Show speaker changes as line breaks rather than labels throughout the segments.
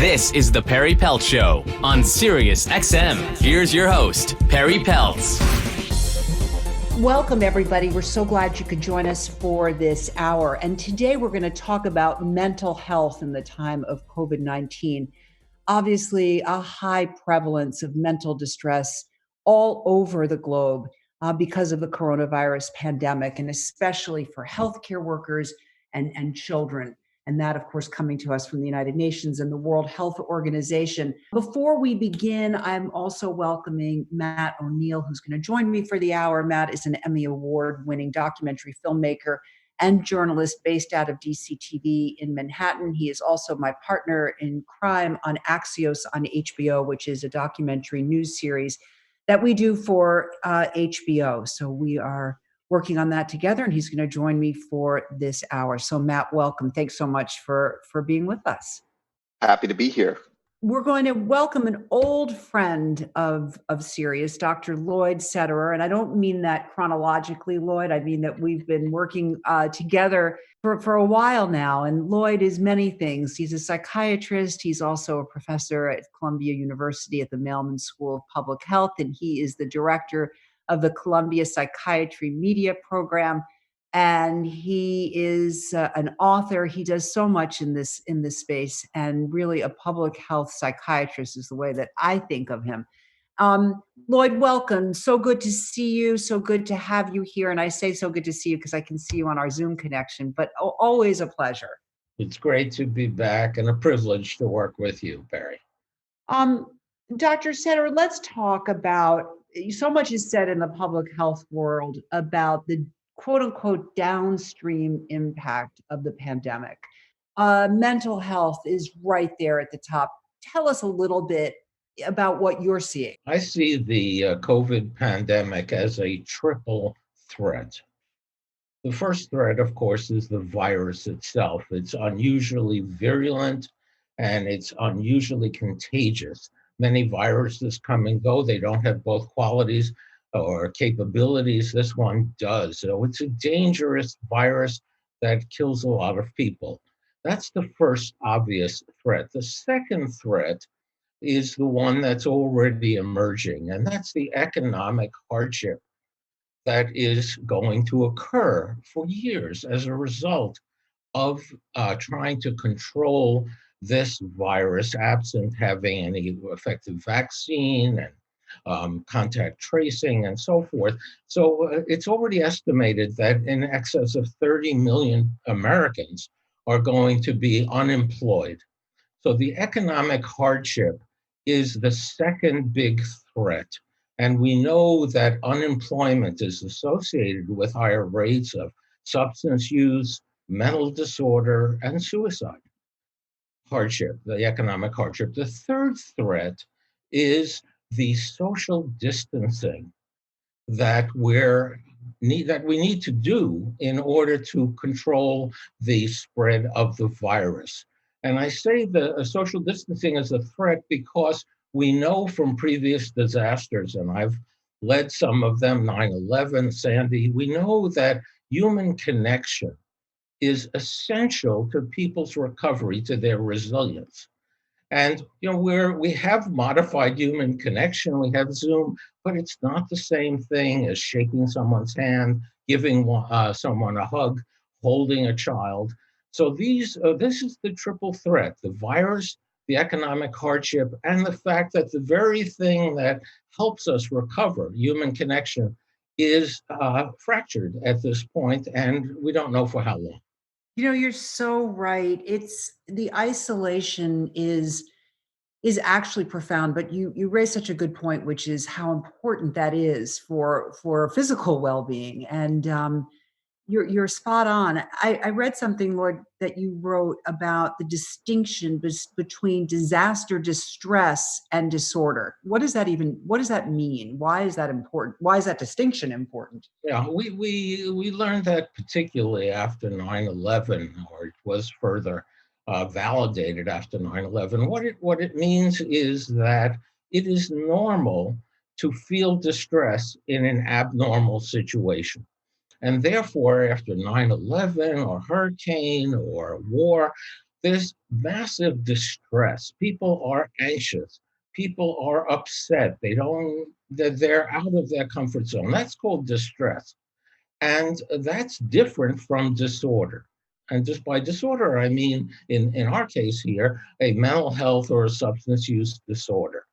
This is the Perri Peltz Show on Sirius XM. Here's your host, Perri Peltz.
Welcome, everybody. We're so glad you could join us for this hour. And today we're going to talk about mental health in the time of COVID-19. Obviously, a high prevalence of mental distress all over the globe because of the coronavirus pandemic, and especially for healthcare workers and children. And that, of course, coming to us from the United Nations and the World Health Organization. Before we begin, I'm also welcoming Matt O'Neill, who's going to join me for the hour. Matt is an Emmy Award-winning documentary filmmaker and journalist based out of DCTV in Manhattan. He is also my partner in crime on Axios on HBO, which is a documentary news series that we do for HBO. So we are working on that together, and he's going to join me for this hour. So Matt, welcome. Thanks so much for being with us.
Happy to be here.
We're going to welcome an old friend of Sirius, Dr. Lloyd Sederer. And I don't mean that chronologically, Lloyd. I mean that we've been working together for a while now. And Lloyd is many things. He's a psychiatrist. He's also a professor at Columbia University at the Mailman School of Public Health. And he is the director of the Columbia Psychiatry Media Program. And he is an author. He does so much in this space, and really a public health psychiatrist is the way that I think of him. Lloyd, welcome. So good to see you. So good to have you here. And I say so good to see you because I can see you on our Zoom connection, but always a pleasure.
It's great to be back and a privilege to work with you, Perri.
Dr. Sederer, let's talk about, so much is said in the public health world about the quote unquote downstream impact of the pandemic. Mental health is right there at the top. Tell us a little bit about what you're seeing.
I see the COVID pandemic as a triple threat. The first threat, of course, is the virus itself. It's unusually virulent and it's unusually contagious. Many viruses come and go. They don't have both qualities or capabilities. This one does. So it's a dangerous virus that kills a lot of people. That's the first obvious threat. The second threat is the one that's already emerging, and that's the economic hardship that is going to occur for years as a result of trying to control this virus absent having any effective vaccine and contact tracing and so forth. So it's already estimated that in excess of 30 million Americans are going to be unemployed. So the economic hardship is the second big threat. And we know that unemployment is associated with higher rates of substance use, mental disorder, and suicide. Hardship, the economic hardship. The third threat is the social distancing that we need to do in order to control the spread of the virus. And I say the social distancing is a threat because we know from previous disasters, and I've led some of them, 9/11, Sandy, we know that human connection is essential to people's recovery, to their resilience. And we have modified human connection, we have Zoom, but it's not the same thing as shaking someone's hand, giving someone a hug, holding a child. So this is the triple threat: the virus, the economic hardship, and the fact that the very thing that helps us recover, human connection, is fractured at this point, and we don't know for how long.
You're so right. It's the isolation is actually profound, but you raise such a good point, which is how important that is for physical well-being. And you're spot on. I read something, Lord, that you wrote about the distinction between disaster distress and disorder. What does that mean? Why is that important? Why is that distinction important?
Yeah, we learned that particularly after 9/11, or it was further validated after 9/11. What it means is that it is normal to feel distress in an abnormal situation. And therefore, after 9/11 or hurricane or war, There's massive distress. People are anxious. People are upset. They're out of their comfort zone. That's called distress. And that's different from disorder. And just by disorder, I mean, in our case here, a mental health or a substance use disorder.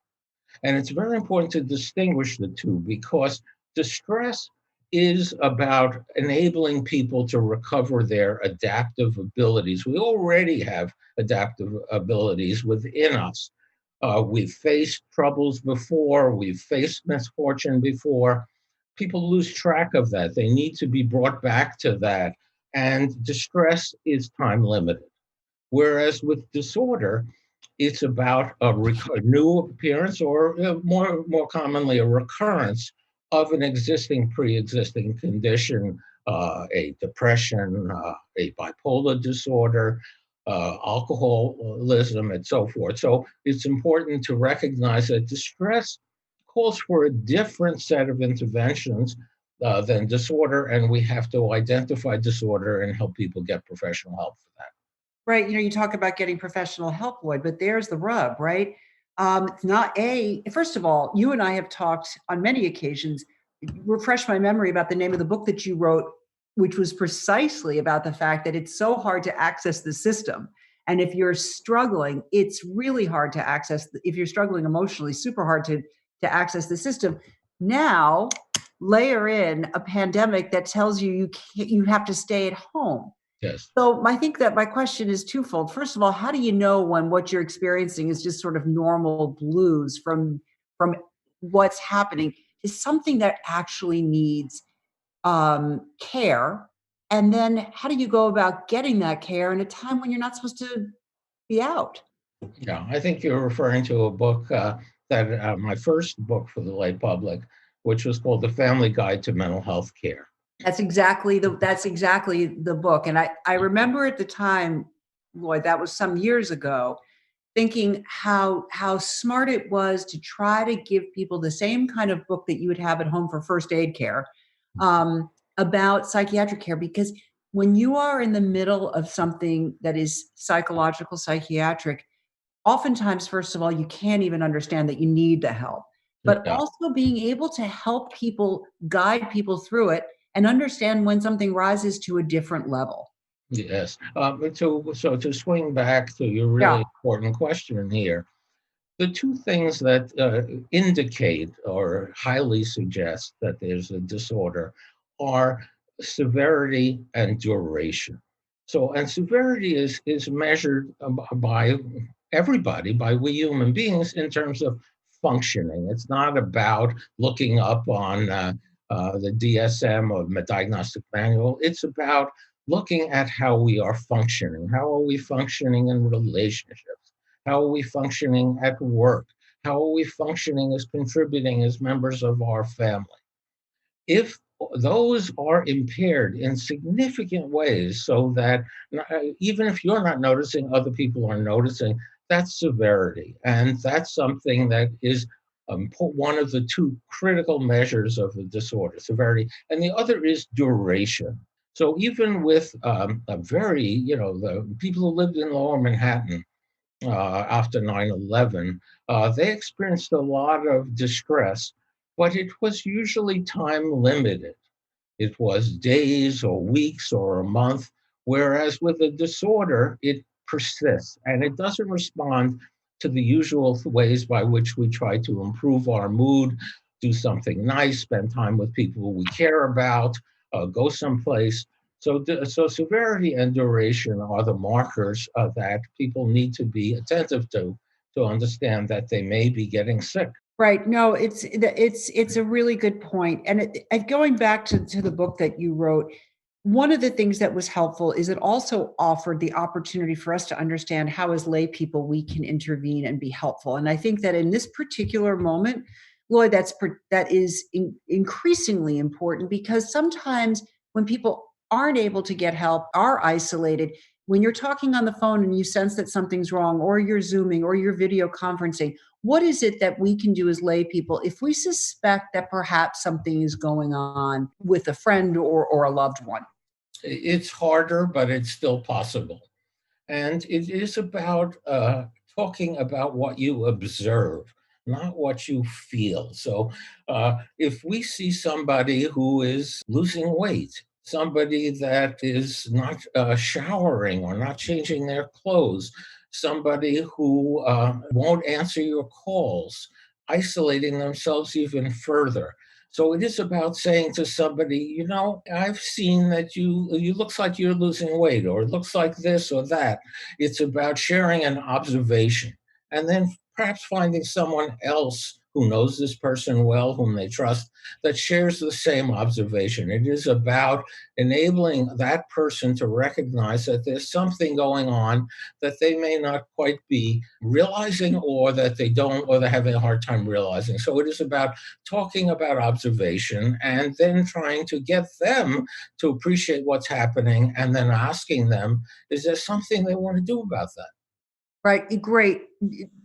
And it's very important to distinguish the two because distress is about enabling people to recover their adaptive abilities. We already have adaptive abilities within us. We've faced troubles before, we've faced misfortune before. People lose track of that. They need to be brought back to that. And distress is time limited. Whereas with disorder, it's about a new appearance or more commonly a recurrence of an pre-existing condition, a depression, a bipolar disorder, alcoholism, and so forth. So it's important to recognize that distress calls for a different set of interventions than disorder, and we have to identify disorder and help people get professional help for that.
Right. You talk about getting professional help, Lloyd, but there's the rub, right? It's not first of all, you and I have talked on many occasions, refresh my memory about the name of the book that you wrote, which was precisely about the fact that it's so hard to access the system. And if you're struggling, it's really hard to access. If you're struggling emotionally, super hard to access the system. Now, layer in a pandemic that tells you you have to stay at home.
Yes.
So I think that my question is twofold. First of all, how do you know when what you're experiencing is just sort of normal blues from what's happening to something that actually needs care? And then how do you go about getting that care in a time when you're not supposed to be out?
Yeah, I think you're referring to a book that my first book for the lay public, which was called The Family Guide to Mental Health Care.
That's exactly the book. And I remember at the time, Lloyd, that was some years ago, thinking how smart it was to try to give people the same kind of book that you would have at home for first aid care about psychiatric care. Because when you are in the middle of something that is psychological, psychiatric, oftentimes, first of all, you can't even understand that you need the help, but
Yeah.
also being able to help people, guide people through it, and understand when something rises to a different level.
Yes. So to swing back to your
Yeah.
really important question here, the two things that indicate or highly suggest that there's a disorder are severity and duration. And severity is measured by everybody, by we human beings, in terms of functioning. It's not about looking up on the DSM or the diagnostic manual. It's about looking at how we are functioning. How are we functioning in relationships? How are we functioning at work? How are we functioning as contributing as members of our family? If those are impaired in significant ways, so that even if you're not noticing, other people are noticing, that's severity. And that's something that is one of the two critical measures of the disorder, severity. And the other is duration. So even with the people who lived in lower Manhattan, after 9/11, they experienced a lot of distress, but it was usually time limited. It was days or weeks or a month, whereas with a disorder, it persists and it doesn't respond to the usual ways by which we try to improve our mood, do something nice, spend time with people we care about, go someplace. So severity and duration are the markers that people need to be attentive to understand that they may be getting sick.
Right. No, it's a really good point. And going back to the book that you wrote, one of the things that was helpful is it also offered the opportunity for us to understand how, as lay people, we can intervene and be helpful. And I think that in this particular moment, Lloyd, that is increasingly important, because sometimes when people aren't able to get help, are isolated, when you're talking on the phone and you sense that something's wrong, or you're Zooming or you're video conferencing, what is it that we can do as lay people if we suspect that perhaps something is going on with a friend or a loved one?
It's harder, but it's still possible. And it is about talking about what you observe, not what you feel. So if we see somebody who is losing weight, somebody that is not showering or not changing their clothes, somebody who won't answer your calls, isolating themselves even further. So it is about saying to somebody, I've seen that you looks like you're losing weight, or it looks like this or that. It's about sharing an observation, and then perhaps finding someone else who knows this person well, whom they trust, that shares the same observation. It is about enabling that person to recognize that there's something going on that they may not quite be realizing, or that they don't, or they're having a hard time realizing. So it is about talking about observation and then trying to get them to appreciate what's happening, and then asking them, is there something they want to do about that?
Right. Great.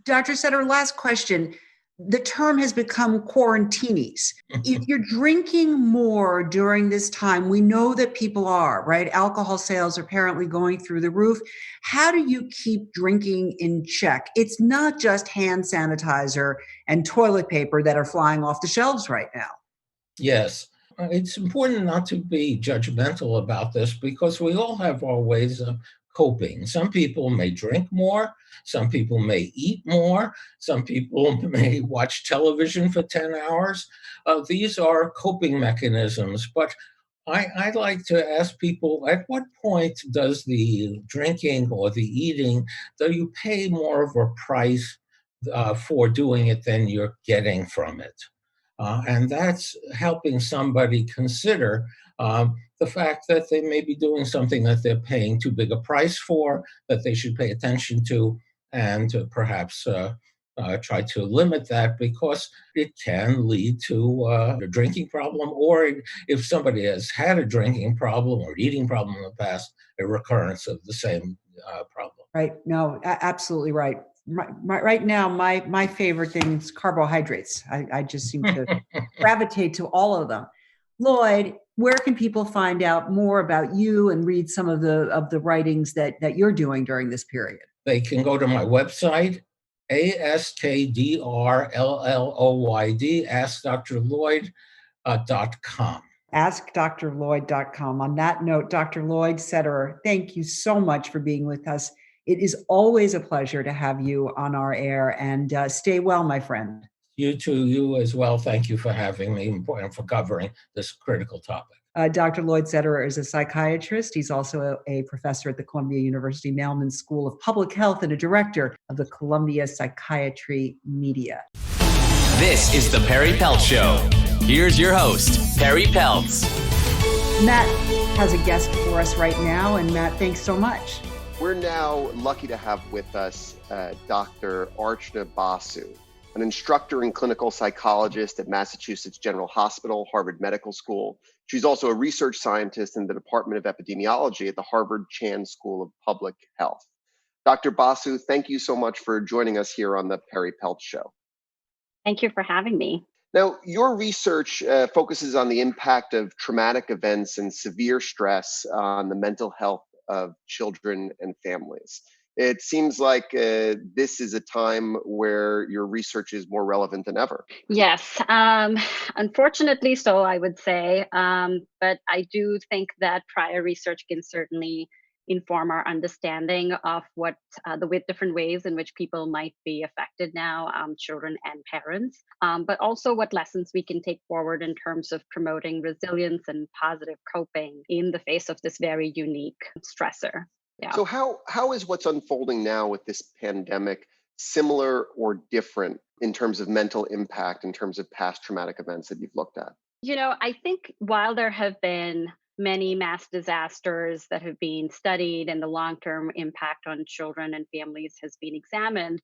Dr. Setter, last question. The term has become quarantinis. If you're drinking more during this time, we know that people are, right? Alcohol sales are apparently going through the roof. How do you keep drinking in check? It's not just hand sanitizer and toilet paper that are flying off the shelves right now.
Yes. It's important not to be judgmental about this, because we all have our ways of coping. Some people may drink more, some people may eat more, some people may watch television for 10 hours. These are coping mechanisms. But I'd like to ask people, at what point does the drinking or the eating, do you pay more of a price for doing it than you're getting from it? And that's helping somebody consider the fact that they may be doing something that they're paying too big a price for, that they should pay attention to, and to perhaps try to limit that, because it can lead to a drinking problem, or if somebody has had a drinking problem or eating problem in the past, a recurrence of the same problem.
Right. No, absolutely right. Right now, my favorite thing is carbohydrates. I just seem to gravitate to all of them. Lloyd, where can people find out more about you and read some of the writings that you're doing during this period?
They can go to my website, AskDrLloyd, askdrlloyd.com.
AskDrLloyd.com. On that note, Dr. Lloyd Sederer, thank you so much for being with us. It is always a pleasure to have you on our air, and stay well, my friend.
You too, you as well. Thank you for having me and for covering this critical topic.
Dr. Lloyd Sederer is a psychiatrist. He's also a professor at the Columbia University Mailman School of Public Health and a director of the Columbia Psychiatry Media.
This is the Perri Peltz Show. Here's your host, Perri Peltz.
Matt has a guest for us right now, and Matt, thanks so much.
We're now lucky to have with us Dr. Archana Basu, an instructor and clinical psychologist at Massachusetts General Hospital, Harvard Medical School. She's also a research scientist in the Department of Epidemiology at the Harvard Chan School of Public Health. Dr. Basu, thank you so much for joining us here on the Perri Peltz Show.
Thank you for having me.
Now, your research focuses on the impact of traumatic events and severe stress on the mental health of children and families. It seems like this is a time where your research is more relevant than ever.
Yes, unfortunately so, I would say. But I do think that prior research can certainly inform our understanding of what the different ways in which people might be affected now, children and parents, but also what lessons we can take forward in terms of promoting resilience and positive coping in the face of this very unique stressor. Yeah.
So how is what's unfolding now with this pandemic similar or different in terms of mental impact, in terms of past traumatic events that you've looked at?
You know, I think while there have been many mass disasters that have been studied and the long-term impact on children and families has been examined,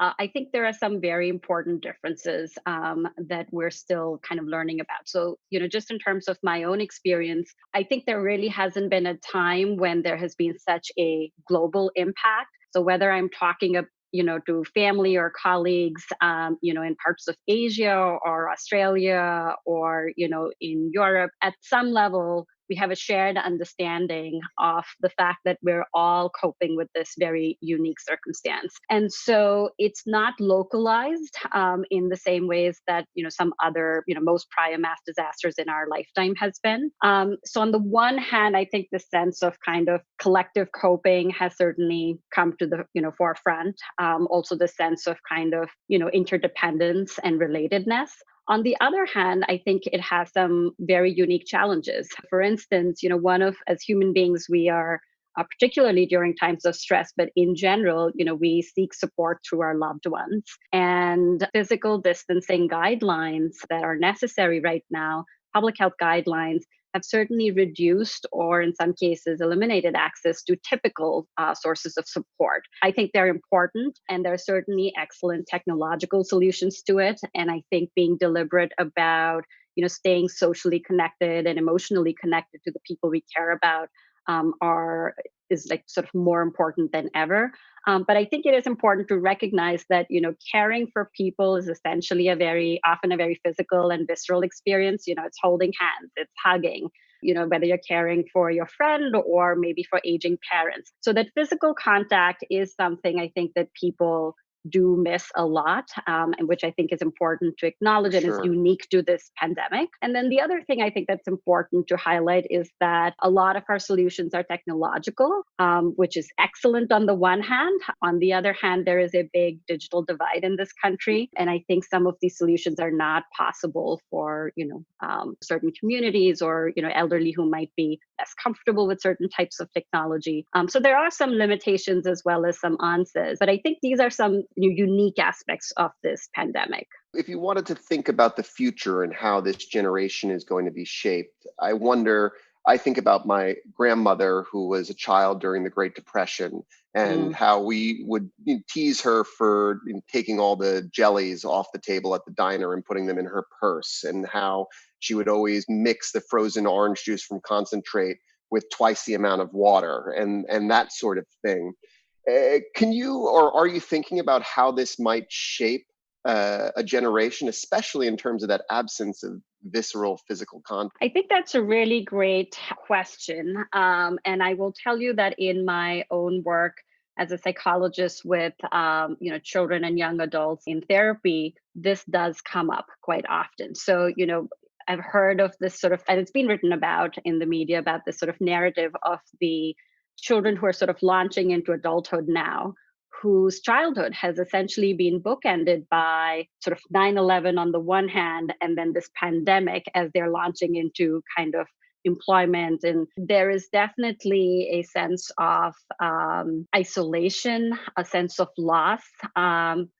I think there are some very important differences that we're still kind of learning about. So, you know, just in terms of my own experience, I think there really hasn't been a time when there has been such a global impact. So whether I'm talking to family or colleagues, in parts of Asia or Australia or, in Europe, at some level, we have a shared understanding of the fact that we're all coping with this very unique circumstance. And so it's not localized in the same ways that, some other, most prior mass disasters in our lifetime has been. So on the one hand, I think the sense of kind of collective coping has certainly come to the, forefront. Also the sense of kind of, interdependence and relatedness. On the other hand, I think it has some very unique challenges. For instance, as human beings, we are particularly during times of stress, but in general, we seek support through our loved ones. And physical distancing guidelines that are necessary right now, public health guidelines, have certainly reduced or in some cases eliminated access to typical sources of support. I think they're important, and there are certainly excellent technological solutions to it. And I think being deliberate about, staying socially connected and emotionally connected to the people we care about is like sort of more important than ever. But I think it is important to recognize that, caring for people is essentially often a very physical and visceral experience. It's holding hands, it's hugging, whether you're caring for your friend or maybe for aging parents. So that physical contact is something I think that people do miss a lot, and which I think is important to acknowledge and is
Sure.
unique to this pandemic. And then the other thing I think that's important to highlight is that a lot of our solutions are technological, which is excellent on the one hand. On the other hand, there is a big digital divide in this country. And I think some of these solutions are not possible for, certain communities or, elderly who might be less comfortable with certain types of technology. So there are some limitations as well as some answers. But I think these are some unique aspects of this pandemic.
If you wanted to think about the future and how this generation is going to be shaped, I think about my grandmother who was a child during the Great Depression and how we would tease her for taking all the jellies off the table at the diner and putting them in her purse, and how she would always mix the frozen orange juice from concentrate with twice the amount of water and that sort of thing. Can you, or are you thinking about how this might shape a generation, especially in terms of that absence of visceral physical contact?
I think that's a really great question. And I will tell you that in my own work as a psychologist with children and young adults in therapy, this does come up quite often. So, I've heard of this sort of, and it's been written about in the media about this sort of narrative of the children who are sort of launching into adulthood now, whose childhood has essentially been bookended by sort of 9/11 on the one hand, and then this pandemic as they're launching into kind of employment. And there is definitely a sense of isolation, a sense of loss. And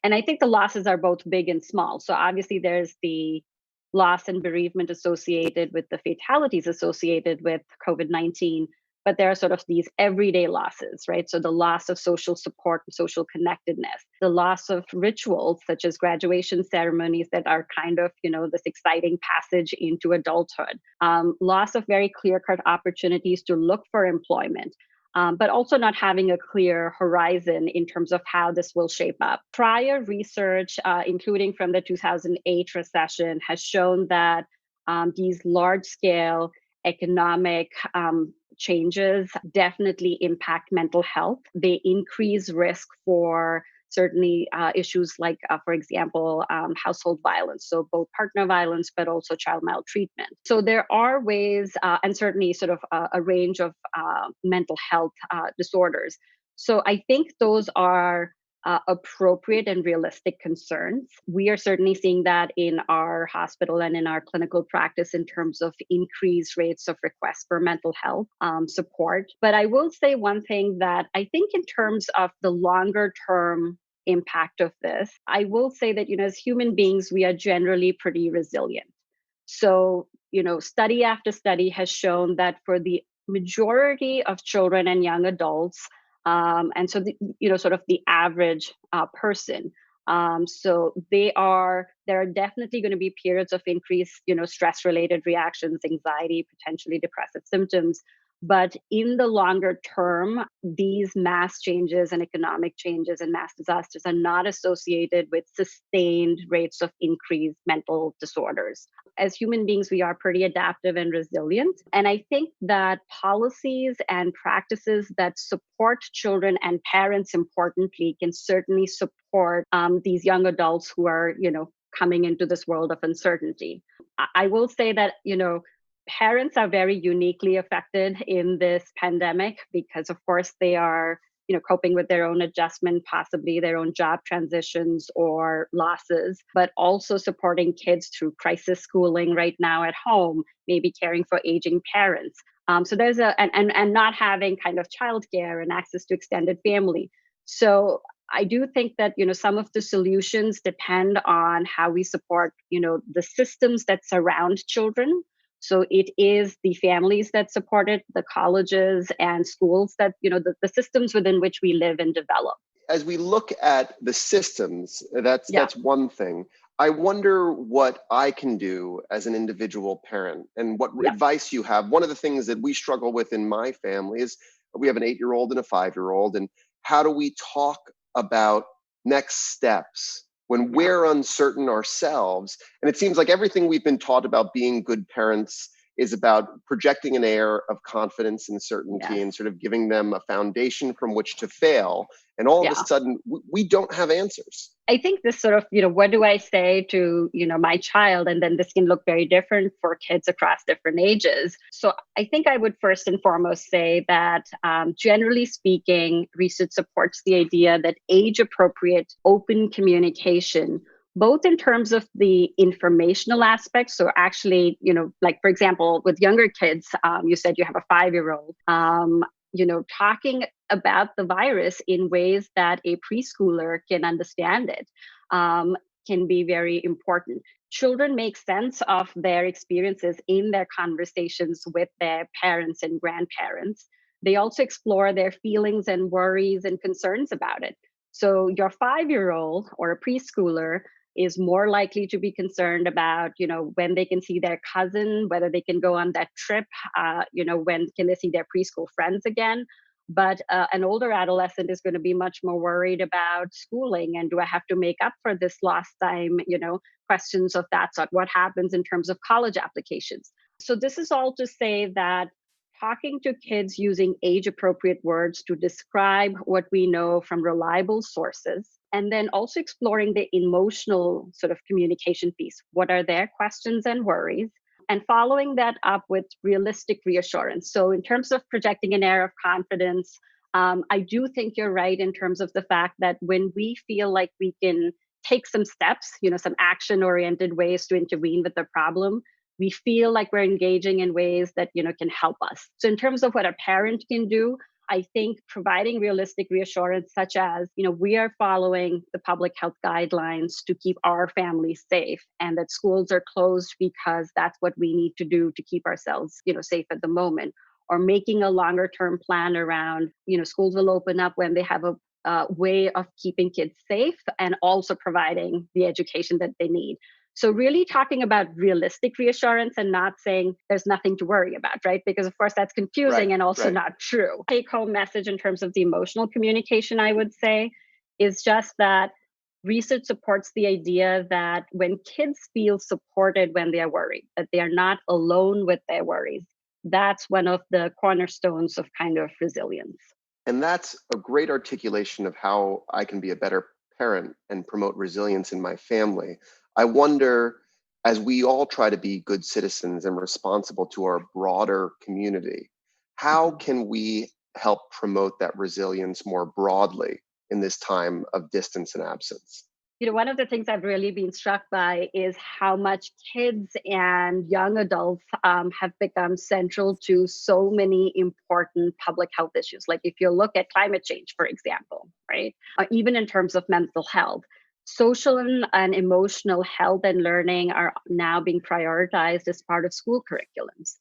I think the losses are both big and small. So obviously there's the loss and bereavement associated with the fatalities associated with COVID-19. But there are sort of these everyday losses, right? So the loss of social support and social connectedness, the loss of rituals such as graduation ceremonies that are kind of, this exciting passage into adulthood, loss of very clear-cut opportunities to look for employment, but also not having a clear horizon in terms of how this will shape up. Prior research, including from the 2008 recession, has shown that these large-scale economic changes definitely impact mental health. They increase risk for certainly issues like, for example, household violence, so both partner violence, but also child maltreatment. So there are ways, and certainly sort of a range of mental health disorders. So I think those are appropriate and realistic concerns. We are certainly seeing that in our hospital and in our clinical practice in terms of increased rates of requests for mental health support. But I will say one thing that I think in terms of the longer term impact of this, I will say that, as human beings, we are generally pretty resilient. So, study after study has shown that for the majority of children and young adults, and so sort of the average person. So there are definitely going to be periods of increased, stress-related reactions, anxiety, potentially depressive symptoms. But in the longer term, these mass changes and economic changes and mass disasters are not associated with sustained rates of increased mental disorders. As human beings, we are pretty adaptive and resilient. And I think that policies and practices that support children and parents, importantly, can certainly support these young adults who are, coming into this world of uncertainty. I will say that, parents are very uniquely affected in this pandemic because, of course, they are, coping with their own adjustment, possibly their own job transitions or losses, but also supporting kids through crisis schooling right now at home, maybe caring for aging parents. So there's and not having kind of childcare and access to extended family. So I do think that, some of the solutions depend on how we support, the systems that surround children. So it is the families that support it, the colleges and schools that, the systems within which we live and develop.
As we look at the systems, that's one thing. I wonder what I can do as an individual parent and what advice you have. One of the things that we struggle with in my family is we have an 8-year-old and a 5-year-old, and how do we talk about next steps when we're uncertain ourselves? And it seems like everything we've been taught about being good parents is about projecting an air of confidence and certainty and sort of giving them a foundation from which to fail. And all of a sudden, we don't have answers.
I think this sort of, what do I say to, my child? And then this can look very different for kids across different ages. So I think I would first and foremost say that generally speaking, research supports the idea that age-appropriate open communication, both in terms of the informational aspects. So actually, like, for example, with younger kids, you said you have a 5-year-old, talking about the virus in ways that a preschooler can understand it can be very important. Children make sense of their experiences in their conversations with their parents and grandparents. They also explore their feelings and worries and concerns about it. So your 5-year-old or a preschooler is more likely to be concerned about, when they can see their cousin, whether they can go on that trip, when can they see their preschool friends again. But an older adolescent is going to be much more worried about schooling and do I have to make up for this lost time, questions of that sort. What happens in terms of college applications? So this is all to say that talking to kids using age-appropriate words to describe what we know from reliable sources, and then also exploring the emotional sort of communication piece. What are their questions and worries? And following that up with realistic reassurance. So in terms of projecting an air of confidence, I do think you're right in terms of the fact that when we feel like we can take some steps, some action-oriented ways to intervene with the problem, we feel like we're engaging in ways that, can help us. So in terms of what a parent can do, I think providing realistic reassurance, such as, we are following the public health guidelines to keep our families safe, and that schools are closed because that's what we need to do to keep ourselves, safe at the moment, or making a longer term plan around, schools will open up when they have a way of keeping kids safe and also providing the education that they need. So really talking about realistic reassurance and not saying there's nothing to worry about, right? Because of course that's confusing and also not true. Take home message in terms of the emotional communication, I would say, is just that research supports the idea that when kids feel supported when they are worried, that they are not alone with their worries, that's one of the cornerstones of kind of resilience.
And that's a great articulation of how I can be a better parent and promote resilience in my family. I wonder, as we all try to be good citizens and responsible to our broader community, how can we help promote that resilience more broadly in this time of distance and absence?
One of the things I've really been struck by is how much kids and young adults have become central to so many important public health issues. Like if you look at climate change, for example, right? Even in terms of mental health, social and emotional health and learning are now being prioritized as part of school curriculums.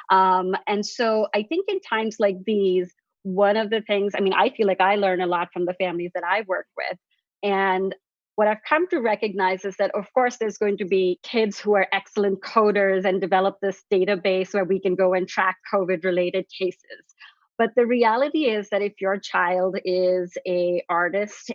And so I think in times like these, one of the things, I feel like I learn a lot from the families that I work with. And what I've come to recognize is that, of course, there's going to be kids who are excellent coders and develop this database where we can go and track COVID-related cases. But the reality is that if your child is a artist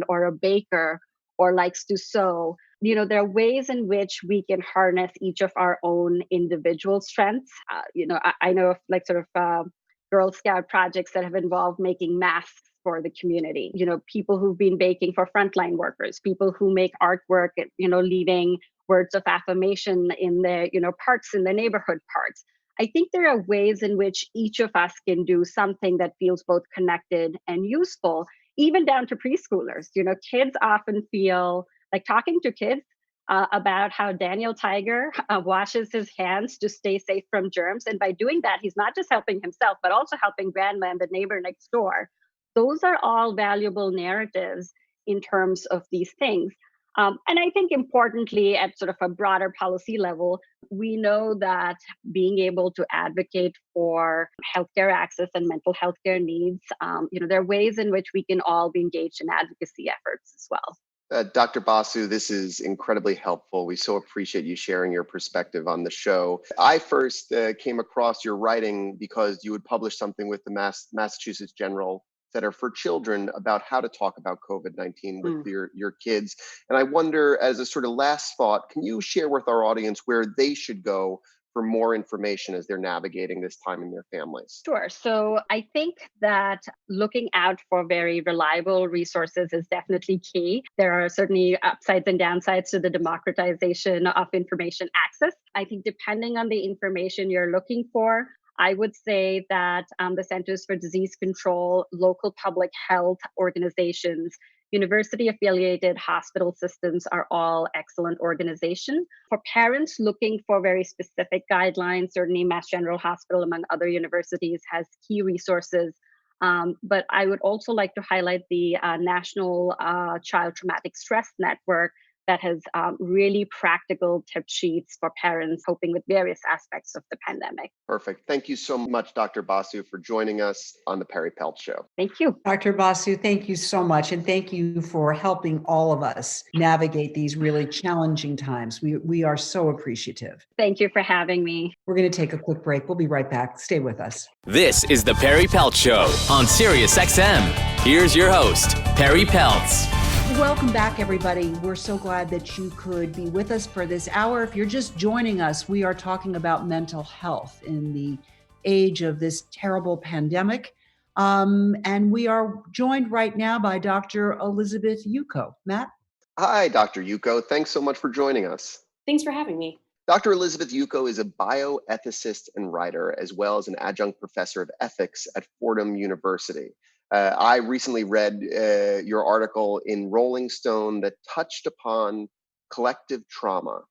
or a baker or likes to sew, there are ways in which we can harness each of our own individual strengths. I know of Girl Scout projects that have involved making masks for the community. People who've been baking for frontline workers, people who make artwork, leaving words of affirmation in their, parks in the neighborhood parks. I think there are ways in which each of us can do something that feels both connected and useful, even down to preschoolers. Kids often feel like talking to kids about how Daniel Tiger washes his hands to stay safe from germs. And by doing that, he's not just helping himself, but also helping grandma and the neighbor next door. Those are all valuable narratives in terms of these things. And I think importantly, at sort of a broader policy level, we know that being able to advocate for healthcare access and mental health care needs, there are ways in which we can all be engaged in advocacy efforts as well.
Dr. Basu, this is incredibly helpful. We so appreciate you sharing your perspective on the show. I first came across your writing because you had published something with the Massachusetts General Center for Children about how to talk about COVID-19 with your kids. And I wonder, as a sort of last thought, can you share with our audience where they should go for more information as they're navigating this time in their families?
Sure. So I think that looking out for very reliable resources is definitely key. There are certainly upsides and downsides to the democratization of information access. I think depending on the information you're looking for, I would say that the Centers for Disease Control, local public health organizations, university-affiliated hospital systems are all excellent organizations. For parents looking for very specific guidelines, certainly Mass General Hospital, among other universities, has key resources. But I would also like to highlight the National Child Traumatic Stress Network that has really practical tip sheets for parents coping with various aspects of the pandemic.
Perfect. Thank you so much, Dr. Basu, for joining us on the Perri Peltz Show.
Thank you.
Dr. Basu, thank you so much. And thank you for helping all of us navigate these really challenging times. We are so appreciative.
Thank you for having me.
We're going to take a quick break. We'll be right back. Stay with us.
This is the Perri Peltz Show on Sirius XM. Here's your host, Perri Peltz.
Welcome back, everybody. We're so glad that you could be with us for this hour. If you're just joining us, we are talking about mental health in the age of this terrible pandemic. And we are joined right now by Dr. Elizabeth Yuko. Matt?
Hi, Dr. Yuko. Thanks so much for joining us.
Thanks for having me.
Dr. Elizabeth Yuko is a bioethicist and writer, as well as an adjunct professor of ethics at Fordham University. I recently read your article in Rolling Stone that touched upon collective trauma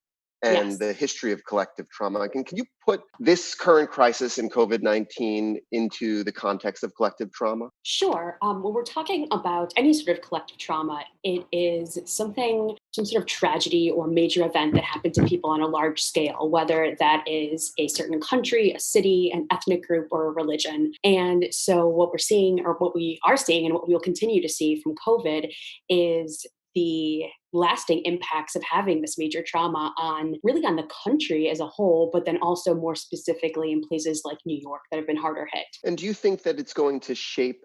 and the history of collective trauma. Can you put this current crisis in COVID-19 into the context of collective trauma?
Sure. When we're talking about any sort of collective trauma, it is some sort of tragedy or major event that happened to people on a large scale, whether that is a certain country, a city, an ethnic group, or a religion. And so what we're seeing, or what we are seeing, and what we will continue to see from COVID is the lasting impacts of having this major trauma on the country as a whole, but then also more specifically in places like New York that have been harder hit.
And do you think that it's going to shape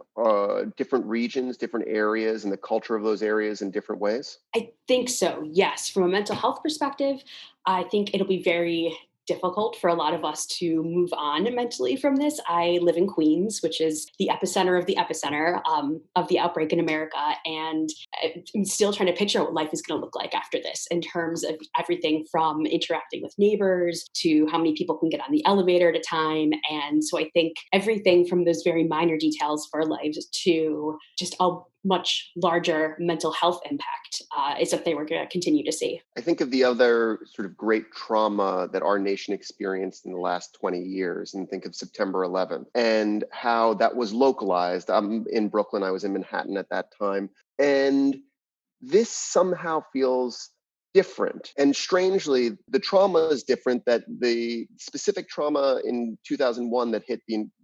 different regions, different areas, and the culture of those areas in different ways?
I think so, yes. From a mental health perspective, I think it'll be very difficult for a lot of us to move on mentally from this. I live in Queens, which is the epicenter of the outbreak in America. And I'm still trying to picture what life is going to look like after this in terms of everything from interacting with neighbors to how many people can get on the elevator at a time. And so I think everything from those very minor details for our lives to just a much larger mental health impact is something we're going to continue to see.
I think of the other sort of great trauma that our nation experienced in the last 20 years, and think of September 11th and how that was localized. I'm in Brooklyn. I was in Manhattan at that time. And this somehow feels different. And strangely, the trauma is different, that the specific trauma in 2001 that hit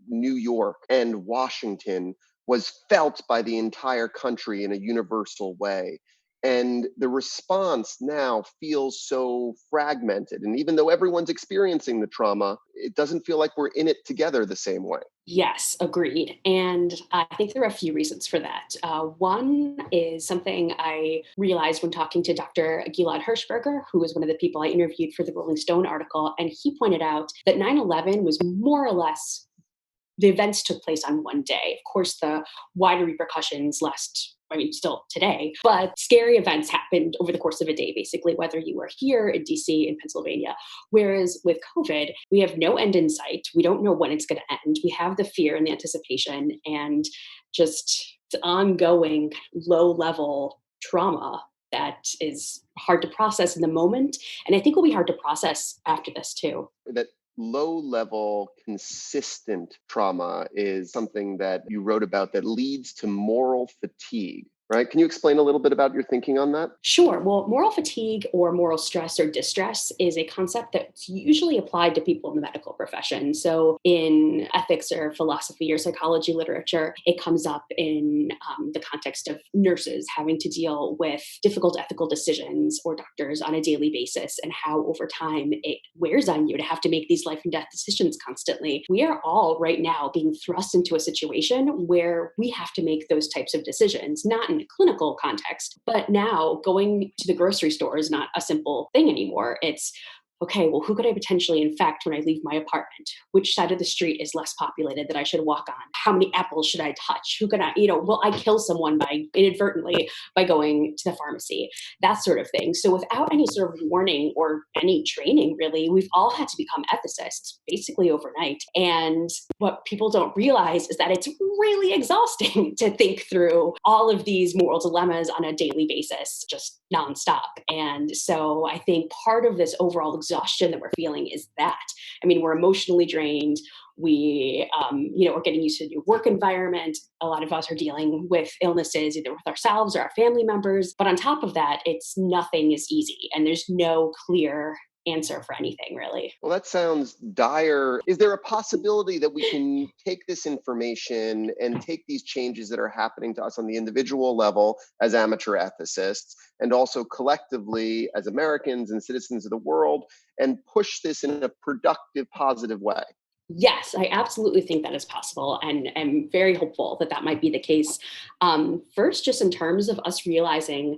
New York and Washington was felt by the entire country in a universal way. And the response now feels so fragmented. And even though everyone's experiencing the trauma, it doesn't feel like we're in it together the same way.
Yes, agreed. And I think there are a few reasons for that. One is something I realized when talking to Dr. Gilad Hirschberger, who was one of the people I interviewed for the Rolling Stone article. And he pointed out that 9/11 was more or less, the events took place on one day. Of course, the wider repercussions still today, but scary events happened over the course of a day, basically, whether you were here in DC, in Pennsylvania. Whereas with COVID, we have no end in sight. We don't know when it's going to end. We have the fear and the anticipation and just the ongoing low level trauma that is hard to process in the moment. And I think will be hard to process after this too.
That low level, consistent trauma is something that you wrote about that leads to moral fatigue, right? Can you explain a little bit about your thinking on that?
Sure. Well, moral fatigue or moral stress or distress is a concept that's usually applied to people in the medical profession. So in ethics or philosophy or psychology literature, it comes up in the context of nurses having to deal with difficult ethical decisions or doctors on a daily basis and how over time it wears on you to have to make these life and death decisions constantly. We are all right now being thrust into a situation where we have to make those types of decisions, not in a clinical context, but now going to the grocery store is not a simple thing anymore. It's, okay, well, who could I potentially infect when I leave my apartment? Which side of the street is less populated that I should walk on? How many apples should I touch? Who can I, will I kill someone inadvertently by going to the pharmacy? That sort of thing. So without any sort of warning or any training, really, we've all had to become ethicists basically overnight. And what people don't realize is that it's really exhausting to think through all of these moral dilemmas on a daily basis, just nonstop. And so I think part of this overall exhaustion that we're feeling is that. I mean, we're emotionally drained. We, are getting used to a new work environment. A lot of us are dealing with illnesses, either with ourselves or our family members. But on top of that, nothing is easy, and there's no clear answer for anything, really.
Well, that sounds dire. Is there a possibility that we can take this information and take these changes that are happening to us on the individual level as amateur ethicists, and also collectively as Americans and citizens of the world, and push this in a productive, positive way?
Yes, I absolutely think that is possible, and am very hopeful that that might be the case. First, just in terms of us realizing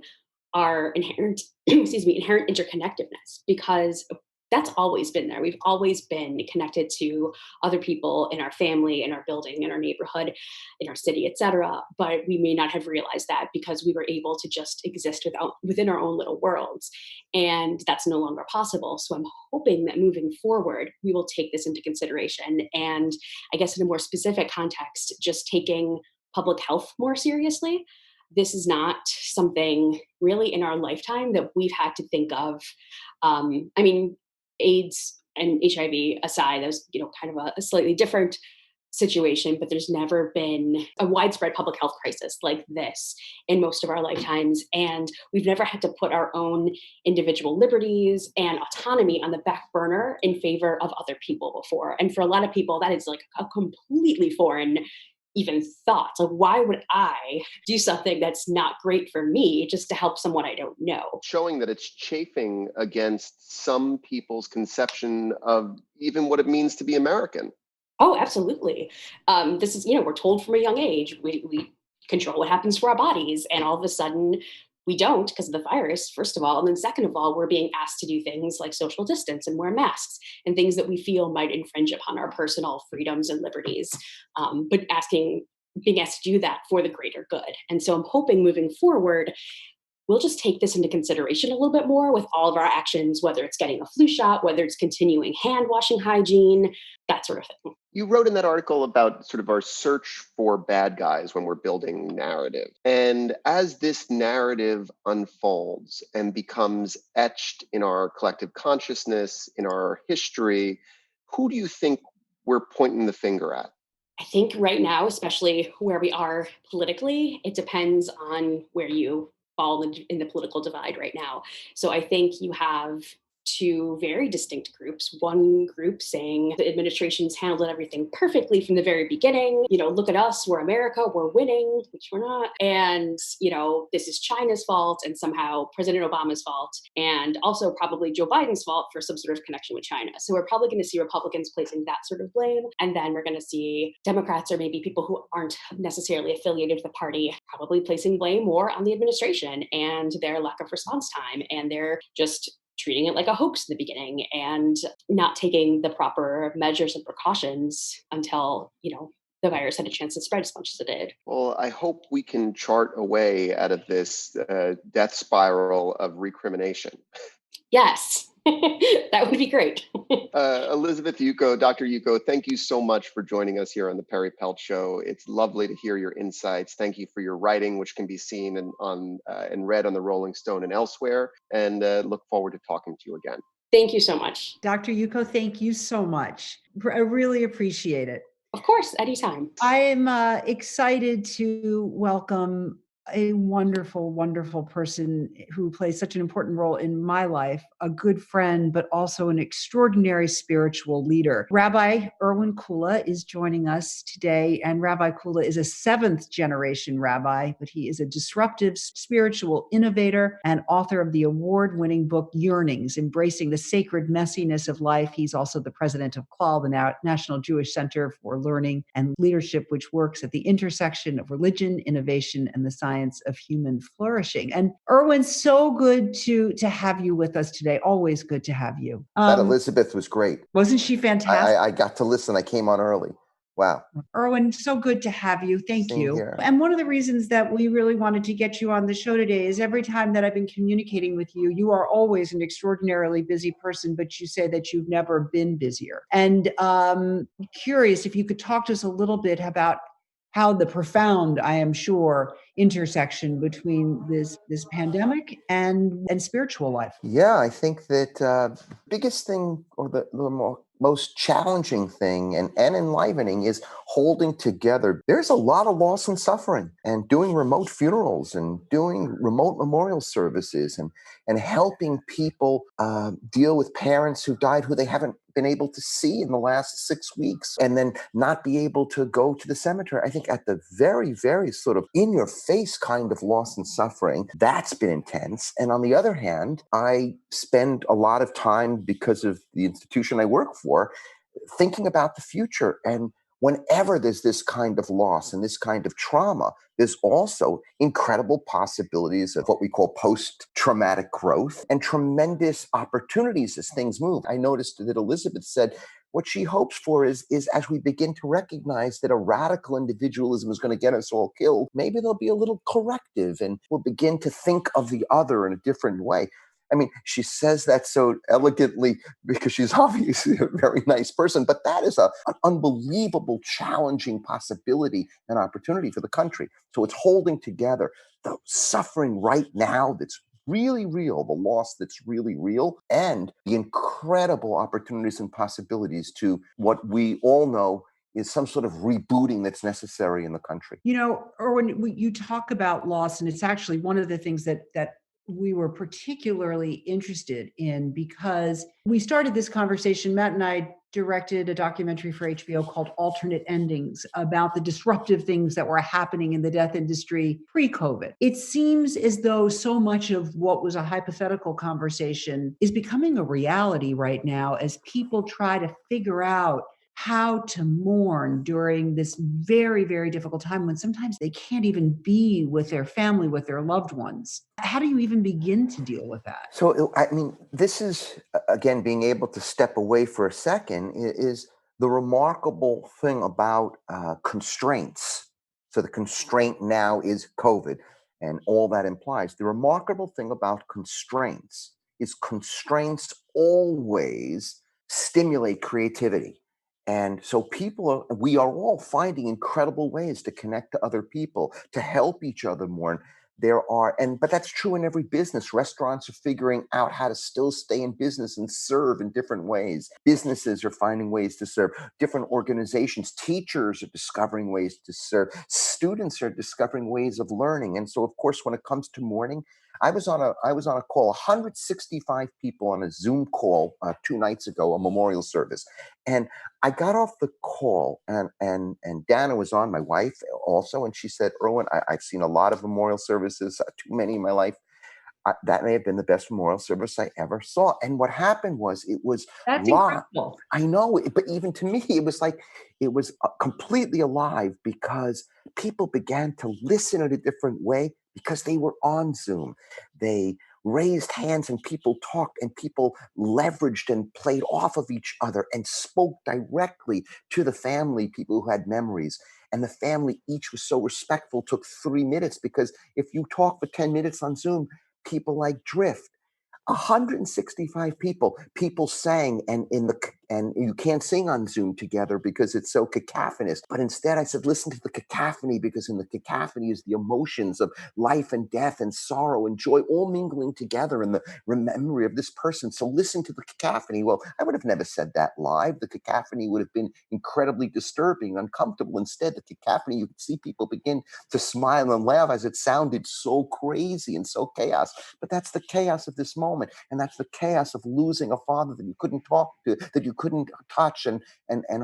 our inherent, inherent interconnectedness, because that's always been there. We've always been connected to other people in our family, in our building, in our neighborhood, in our city, et cetera. But we may not have realized that because we were able to just exist within our own little worlds. And that's no longer possible. So I'm hoping that moving forward, we will take this into consideration. And I guess in a more specific context, just taking public health more seriously. This is not something really in our lifetime that we've had to think of. AIDS and HIV aside, that was, kind of a slightly different situation, but there's never been a widespread public health crisis like this in most of our lifetimes. And we've never had to put our own individual liberties and autonomy on the back burner in favor of other people before. And for a lot of people, that is like a completely foreign even thought. Like, why would I do something that's not great for me just to help someone I don't know?
Showing that it's chafing against some people's conception of even what it means to be American.
Oh, absolutely. This is, we're told from a young age, we control what happens to our bodies. And all of a sudden, we don't because of the virus, first of all. And then second of all, we're being asked to do things like social distance and wear masks and things that we feel might infringe upon our personal freedoms and liberties. But being asked to do that for the greater good. And so I'm hoping moving forward, we'll just take this into consideration a little bit more with all of our actions, whether it's getting a flu shot, whether it's continuing hand washing hygiene, that sort of thing.
You wrote in that article about sort of our search for bad guys when we're building narrative. And as this narrative unfolds and becomes etched in our collective consciousness, in our history, who do you think we're pointing the finger at?
I think right now, especially where we are politically, it depends on where you fall in the political divide right now. So I think you have two very distinct groups. One group saying the administration's handled everything perfectly from the very beginning. Look at us, we're America, we're winning, which we're not. And, this is China's fault and somehow President Obama's fault, and also probably Joe Biden's fault for some sort of connection with China. So we're probably going to see Republicans placing that sort of blame. And then we're going to see Democrats, or maybe people who aren't necessarily affiliated with the party, probably placing blame more on the administration and their lack of response time. And they're just treating it like a hoax in the beginning and not taking the proper measures and precautions until, the virus had a chance to spread as much as it did.
Well, I hope we can chart a way out of this death spiral of recrimination.
Yes, that would be great.
Elizabeth Yuko, Dr. Yuko, thank you so much for joining us here on the Perri Peltz Show. It's lovely to hear your insights. Thank you for your writing, which can be seen and read on the Rolling Stone and elsewhere. And look forward to talking to you again.
Thank you so much.
Dr. Yuko, thank you so much. I really appreciate it.
Of course, anytime.
I am excited to welcome a wonderful, wonderful person who plays such an important role in my life, a good friend, but also an extraordinary spiritual leader. Rabbi Irwin Kula is joining us today, and Rabbi Kula is a seventh generation rabbi, but he is a disruptive spiritual innovator and author of the award-winning book, Yearnings, Embracing the Sacred Messiness of Life. He's also the president of Kula, the National Jewish Center for Learning and Leadership, which works at the intersection of religion, innovation, and the science of human flourishing. And Irwin, so good to have you with us today. Always good to have you.
That Elizabeth was great.
Wasn't she fantastic?
I got to listen. I came on early. Wow.
Irwin, so good to have you. Thank
Same
you.
here.
And one of the reasons that we really wanted to get you on the show today is every time that I've been communicating with you, you are always an extraordinarily busy person, but you say that you've never been busier. And curious if you could talk to us a little bit about how the profound, I am sure, intersection between this pandemic and spiritual life.
Yeah, I think that biggest thing, or the most challenging thing and enlivening, is holding together. There's a lot of loss and suffering, and doing remote funerals and doing remote memorial services and helping people deal with parents who died who they haven't been able to see in the last 6 weeks, and then not be able to go to the cemetery. I think at the very, very sort of in-your-face kind of loss and suffering, that's been intense. And on the other hand, I spend a lot of time, because of the institution I work for, thinking about the future. And whenever there's this kind of loss and this kind of trauma, there's also incredible possibilities of what we call post-traumatic growth and tremendous opportunities as things move. I noticed that Elizabeth said what she hopes for is as we begin to recognize that a radical individualism is going to get us all killed, maybe there'll be a little corrective and we'll begin to think of the other in a different way. I mean, she says that so elegantly because she's obviously a very nice person, but that is an unbelievable, challenging possibility and opportunity for the country. So it's holding together the suffering right now that's really real, the loss that's really real, and the incredible opportunities and possibilities to what we all know is some sort of rebooting that's necessary in the country.
You know, Irwin, you talk about loss, and it's actually one of the things that we were particularly interested in, because we started this conversation. Matt and I directed a documentary for HBO called Alternate Endings about the disruptive things that were happening in the death industry pre-COVID. It seems as though so much of what was a hypothetical conversation is becoming a reality right now as people try to figure out how to mourn during this very, very difficult time when sometimes they can't even be with their family, with their loved ones. How do you even begin to deal with that?
So, I mean, this is, again, being able to step away for a second is the remarkable thing about constraints. So the constraint now is COVID and all that implies. The remarkable thing about constraints is constraints always stimulate creativity. And so we are all finding incredible ways to connect to other people, to help each other more. But that's true in every business. Restaurants are figuring out how to still stay in business and serve in different ways. Businesses are finding ways to serve. Different organizations, teachers are discovering ways to serve. Students are discovering ways of learning. And so, of course, when it comes to mourning, I was on a call, 165 people on a Zoom call 2 nights ago, a memorial service, and I got off the call, and Dana was on, my wife also, and she said, "Irwin, I've seen a lot of memorial services, too many in my life. That may have been the best memorial service I ever saw." And what happened was it was
That's
live.
incredible.
I know, but even to me, it was like it was completely alive because people began to listen in a different way because they were on Zoom. They raised hands and people talked and people leveraged and played off of each other and spoke directly to the family, people who had memories. And the family each was so respectful, took 3 minutes because if you talk for 10 minutes on Zoom, people like drift. 165 people sang, and you can't sing on Zoom together because it's so cacophonous. But instead I said, listen to the cacophony, because in the cacophony is the emotions of life and death and sorrow and joy all mingling together in the memory of this person. So listen to the cacophony. Well, I would have never said that live. The cacophony would have been incredibly disturbing, uncomfortable. Instead, the cacophony, you could see people begin to smile and laugh as it sounded so crazy and so chaos. But that's the chaos of this moment. And that's the chaos of losing a father that you couldn't talk to, that you couldn't touch and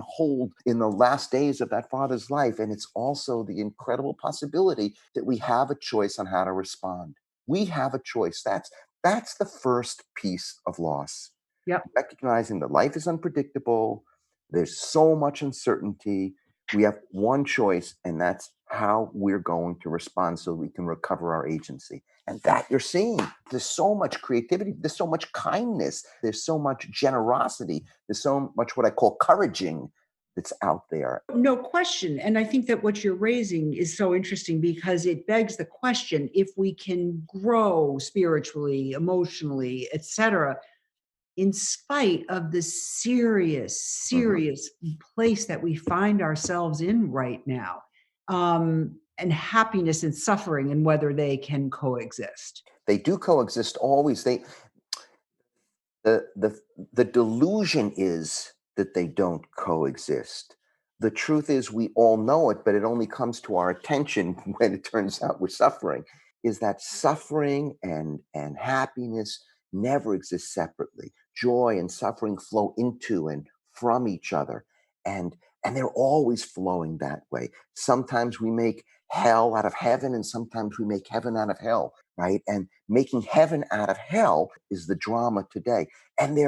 hold in the last days of that father's life. And it's also the incredible possibility that we have a choice on how to respond. We have a choice. That's the first piece of loss.
Yep.
Recognizing that life is unpredictable. There's so much uncertainty. We have one choice, and that's how we're going to respond so we can recover our agency. And that you're seeing. There's so much creativity. There's so much kindness. There's so much generosity. There's so much what I call couraging that's out there.
No question. And I think that what you're raising is so interesting because it begs the question, if we can grow spiritually, emotionally, etc., in spite of the serious place that we find ourselves in right now, and happiness and suffering, and whether they can coexist.
They do coexist always. The delusion is that they don't coexist. The truth is we all know it, but it only comes to our attention when it turns out we're suffering. Is that suffering and happiness never exist separately. Joy and suffering flow into and from each other. And they're always flowing that way. Sometimes we make hell out of heaven, and sometimes we make heaven out of hell, right? And making heaven out of hell is the drama today. And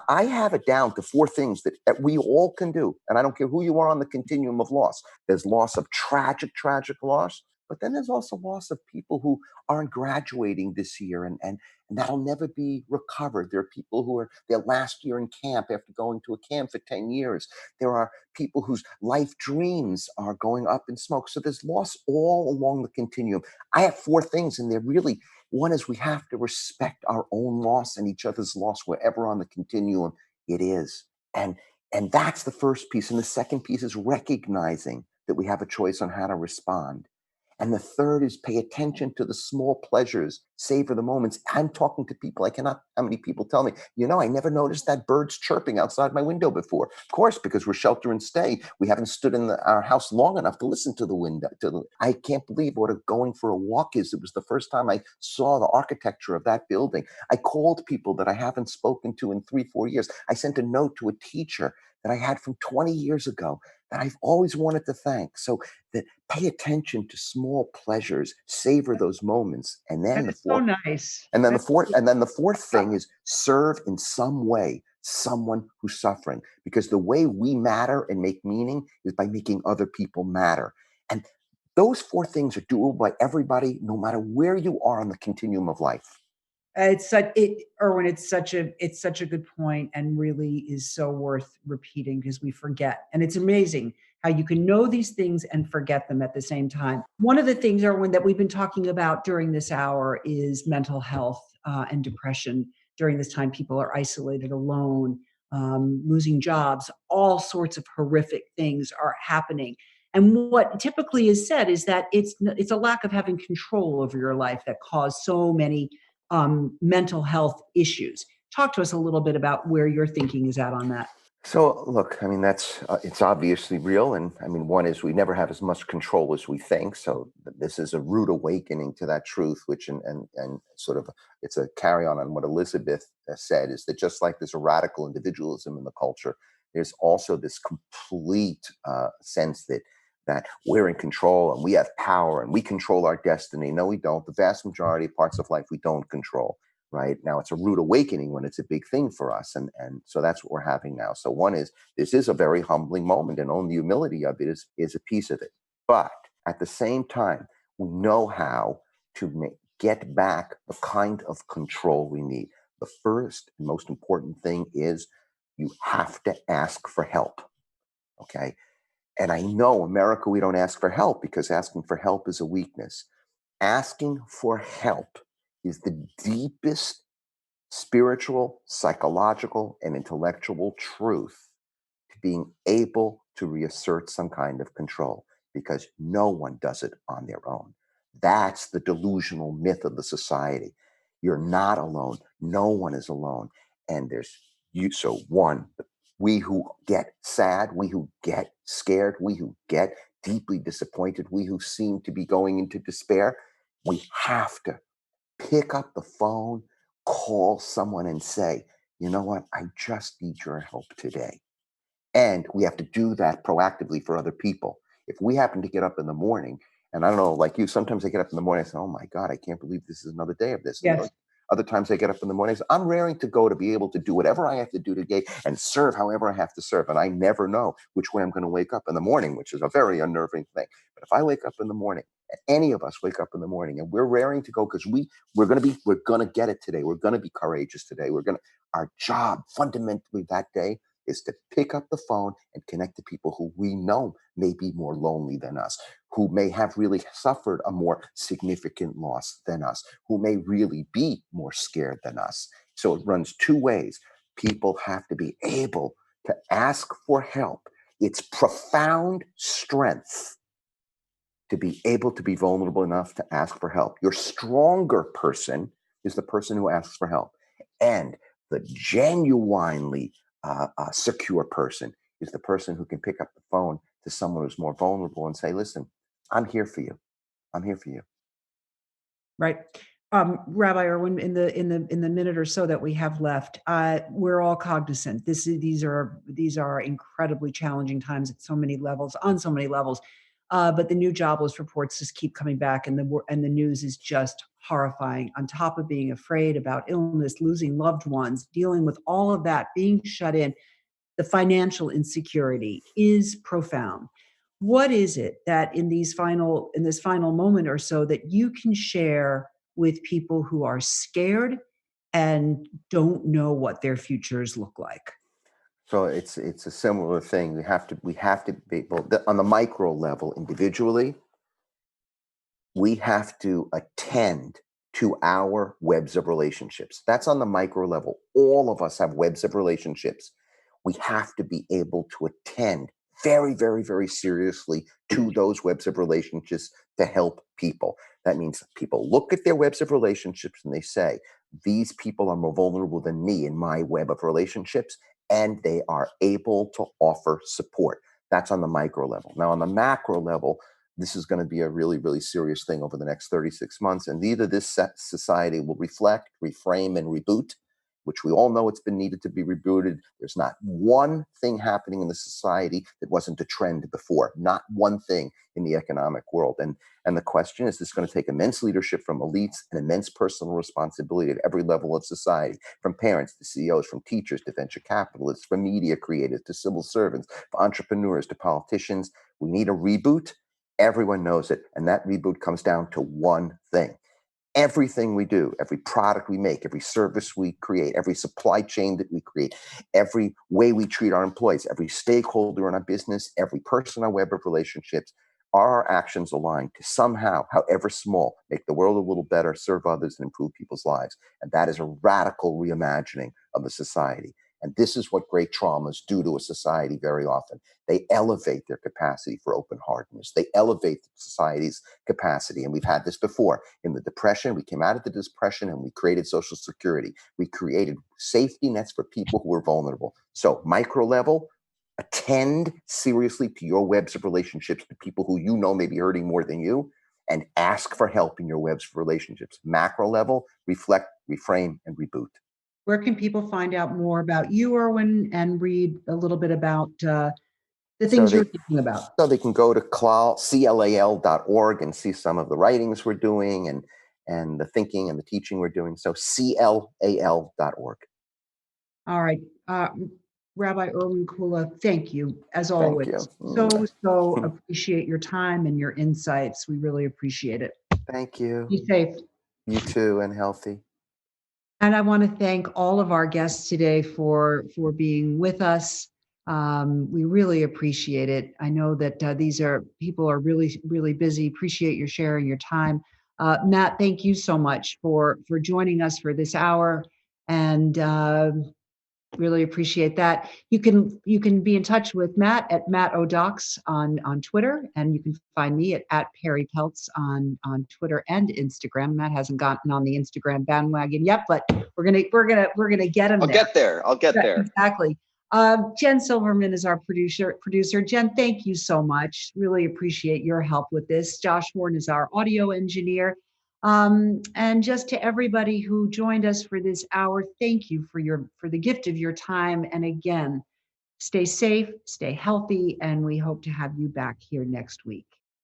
I have it down to 4 things that we all can do. And I don't care who you are on the continuum of loss. There's loss of tragic loss, but then there's also loss of people who aren't graduating this year, and that'll never be recovered. There are people who are their last year in camp after going to a camp for 10 years. There are people whose life dreams are going up in smoke. So there's loss all along the continuum. I have 4 things, and they're really, one is we have to respect our own loss and each other's loss wherever on the continuum it is. And that's the first piece. And the second piece is recognizing that we have a choice on how to respond. And the third is pay attention to the small pleasures, savor the moments. I'm talking to people. I cannot, how many people tell me, I never noticed that birds chirping outside my window before. Of course, because we're shelter and stay. We haven't stood in our house long enough to listen to the window. I can't believe what going for a walk is. It was the first time I saw the architecture of that building. I called people that I haven't spoken to in 3-4 years. I sent a note to a teacher that I had from 20 years ago that I've always wanted to thank. So that pay attention to small pleasures, savor those moments. And then
That is so nice.
and then the fourth thing is serve in some way someone who's suffering, because the way we matter and make meaning is by making other people matter. And those 4 things are doable by everybody, no matter where you are on the continuum of life.
Irwin, it's such a good point, and really is so worth repeating because we forget. And it's amazing how you can know these things and forget them at the same time. One of the things, Irwin, that we've been talking about during this hour is mental health and depression. During this time, people are isolated, alone, losing jobs. All sorts of horrific things are happening. And what typically is said is that it's a lack of having control over your life that caused so many mental health issues. Talk to us a little bit about where your thinking is at on that.
So look, I mean, that's it's obviously real, and I mean, one is we never have as much control as we think. So this is a rude awakening to that truth, which and sort of it's a carry on what Elizabeth said, is that just like there's a radical individualism in the culture, there's also this complete sense that we're in control and we have power and we control our destiny. No, we don't. The vast majority of parts of life we don't control. Right now, it's a rude awakening when it's a big thing for us, and so that's what we're having now. So one is, this is a very humbling moment, and only the humility of it is a piece of it. But at the same time, we know how to get back the kind of control we need. The first and most important thing is you have to ask for help. Okay. And I know America, we don't ask for help because asking for help is a weakness. Asking for help is the deepest spiritual, psychological, and intellectual truth to being able to reassert some kind of control, because no one does it on their own. That's the delusional myth of the society. You're not alone. No one is alone. And there's you. So, one, we who get sad, we who get scared, we who get deeply disappointed, we who seem to be going into despair, we have to pick up the phone, call someone and say, you know what, I just need your help today. And we have to do that proactively for other people. If we happen to get up in the morning, and I don't know, like you, sometimes I get up in the morning and say, oh my God, I can't believe this is another day of this. And
Yes.
other times I get up in the morning and say, I'm raring to go to be able to do whatever I have to do today and serve however I have to serve. And I never know which way I'm going to wake up in the morning, which is a very unnerving thing. But if I wake up in the morning, and any of us wake up in the morning and we're raring to go because we're going to get it today. We're going to be courageous today. Our job fundamentally that day is to pick up the phone and connect to people who we know may be more lonely than us, who may have really suffered a more significant loss than us, who may really be more scared than us. So it runs two ways. People have to be able to ask for help. It's profound strength to be able to be vulnerable enough to ask for help. Your stronger person is the person who asks for help. And the genuinely secure person is the person who can pick up the phone to someone who's more vulnerable and say, listen, I'm here for you. I'm here for you.
Right. Rabbi Irwin, in the minute or so that we have left, we're all cognizant. These are incredibly challenging times at so many levels, on so many levels. But the new jobless reports just keep coming back, and the news is just horrifying. On top of being afraid about illness, losing loved ones, dealing with all of that, being shut in, the financial insecurity is profound. What is it that in this final moment or so that you can share with people who are scared and don't know what their futures look like?
So it's a similar thing. We have to be on the micro level individually. We have to attend to our webs of relationships. That's on the micro level. All of us have webs of relationships. We have to be able to attend very, very, very seriously to those webs of relationships to help people. That means people look at their webs of relationships and they say, these people are more vulnerable than me in my web of relationships, and they are able to offer support. That's on the micro level. Now, on the macro level, this is going to be a really, really serious thing over the next 36 months. And either this society will reflect, reframe, and reboot, which we all know it's been needed to be rebooted. There's not one thing happening in the society that wasn't a trend before, not one thing in the economic world. And the question is, this going to take immense leadership from elites and immense personal responsibility at every level of society, from parents to CEOs, from teachers to venture capitalists, from media creators to civil servants, from entrepreneurs to politicians. We need a reboot. Everyone knows it. And that reboot comes down to one thing. Everything we do, every product we make, every service we create, every supply chain that we create, every way we treat our employees, every stakeholder in our business, every person in our web of relationships, are our actions aligned to somehow, however small, make the world a little better, serve others, and improve people's lives? And that is a radical reimagining of the society. And this is what great traumas do to a society very often. They elevate their capacity for open-heartedness. They elevate society's capacity. And we've had this before. In the Depression, we came out of the Depression and we created Social Security. We created safety nets for people who were vulnerable. So micro level, attend seriously to your webs of relationships to people who you know may be hurting more than you, and ask for help in your webs of relationships. Macro level, reflect, reframe, and reboot.
Where can people find out more about you, Irwin, and read a little bit about the things you're thinking about?
So they can go to clal.org and see some of the writings we're doing and the thinking and the teaching we're doing. So clal.org.
All right. Rabbi Irwin Kula, thank you, as always.
Thank you.
So appreciate your time and your insights. We really appreciate it.
Thank you.
Be safe.
You too, and healthy.
And I want to thank all of our guests today for being with us. We really appreciate it. I know that people are really, really busy. Appreciate your sharing your time. Matt, thank you so much for joining us for this hour, and really appreciate that. You can be in touch with Matt at Matt O'Docs on Twitter, and you can find me at Perri Peltz on Twitter and Instagram. Matt hasn't gotten on the Instagram bandwagon yet, but we're gonna get him.
I'll get there.
Exactly. Jen Silverman is our producer. Jen, thank you so much. Really appreciate your help with this. Josh Horn is our audio engineer. And just to everybody who joined us for this hour, thank you for the gift of your time. And again, stay safe, stay healthy, and we hope to have you back here next week.